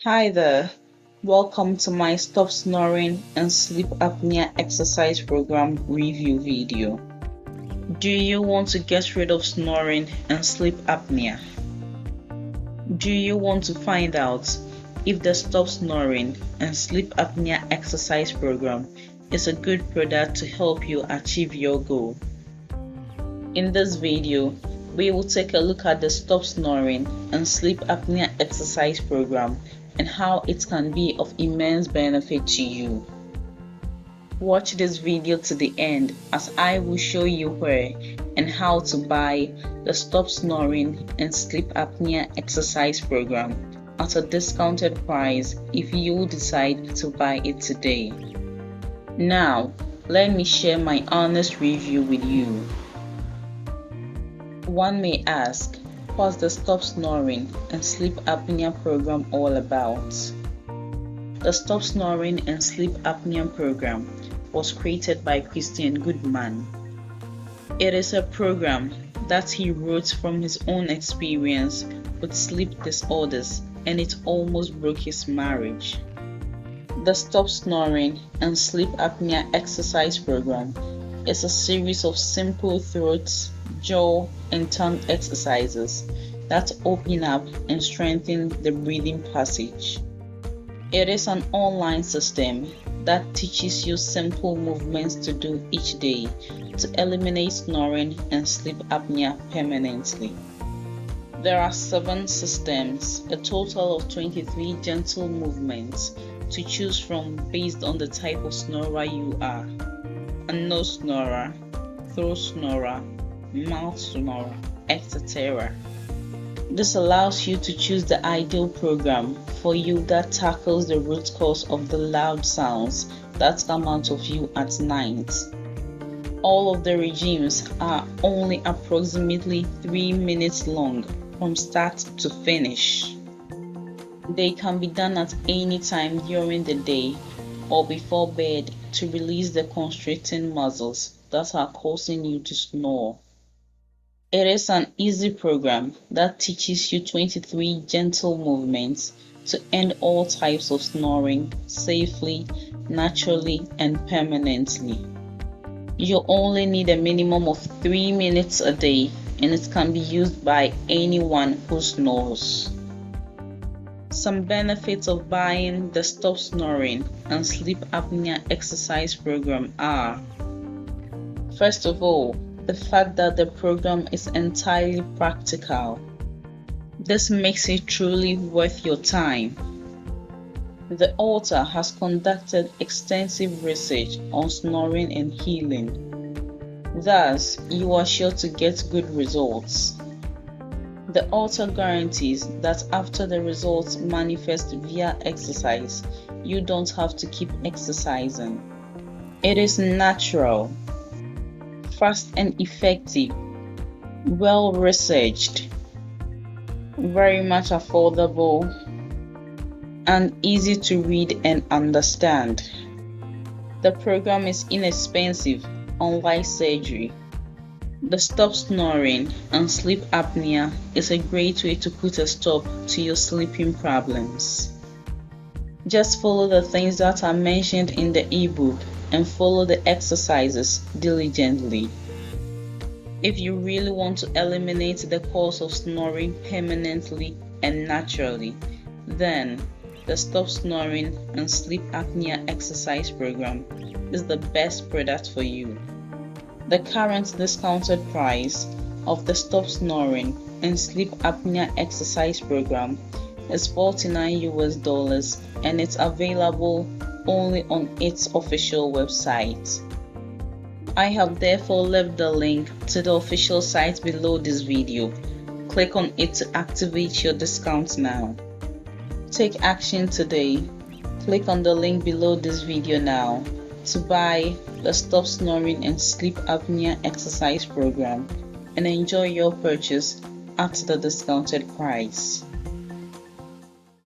Hi there, welcome to my Stop Snoring and Sleep Apnea Exercise Program review video. Do you want to get rid of snoring and sleep apnea? Do you want to find out if the Stop Snoring and Sleep Apnea Exercise Program is a good product to help you achieve your goal? In this video, we will take a look at the Stop Snoring and Sleep Apnea Exercise Program and how it can be of immense benefit to you. Watch this video to the end as I will show you where and how to buy the Stop Snoring and Sleep Apnea Exercise Program at a discounted price if you decide to buy it today. Now, let me share my honest review with you. One may ask, what's the Stop Snoring and Sleep Apnea Program all about? The Stop Snoring and Sleep Apnea Program was created by Christian Goodman. It is a program that he wrote from his own experience with sleep disorders, and it almost broke his marriage. The Stop Snoring and Sleep Apnea Exercise Program is a series of simple throat, jaw, and tongue exercises that open up and strengthen the breathing passage. It is an online system that teaches you simple movements to do each day to eliminate snoring and sleep apnea permanently. There are 7 systems, a total of 23 gentle movements to choose from based on the type of snorer you are: a nose snorer, throat snorer, mouth snorer, etc. This allows you to choose the ideal program for you that tackles the root cause of the loud sounds that come out of you at night. All of the regimes are only approximately 3 minutes long from start to finish. They can be done at any time during the day or before bed to release the constricting muscles that are causing you to snore. It is an easy program that teaches you 23 gentle movements to end all types of snoring safely, naturally, and permanently. You only need a minimum of 3 minutes a day, and it can be used by anyone who snores. Some benefits of buying the Stop Snoring and Sleep Apnea Exercise Program are: first of all, the fact that the program is entirely practical. This makes it truly worth your time. The author has conducted extensive research on snoring and healing. Thus, you are sure to get good results. The author guarantees that after the results manifest via exercise, you don't have to keep exercising. It is natural, fast and effective, well researched, very much affordable, and easy to read and understand. The program is inexpensive, unlike surgery. The Stop Snoring and Sleep Apnea is a great way to put a stop to your sleeping problems. Just follow the things that are mentioned in the ebook and follow the exercises diligently. If you really want to eliminate the cause of snoring permanently and naturally, then the Stop Snoring and Sleep Apnea Exercise Program is the best product for you. The current discounted price of the Stop Snoring and Sleep Apnea Exercise Program is $49 and it's available only on its official website. I have therefore left the link to the official site below this video. Click on it to activate your discount now. Take action today. Click on the link below this video now to buy the Stop Snoring and Sleep Apnea Exercise Program and enjoy your purchase at the discounted price.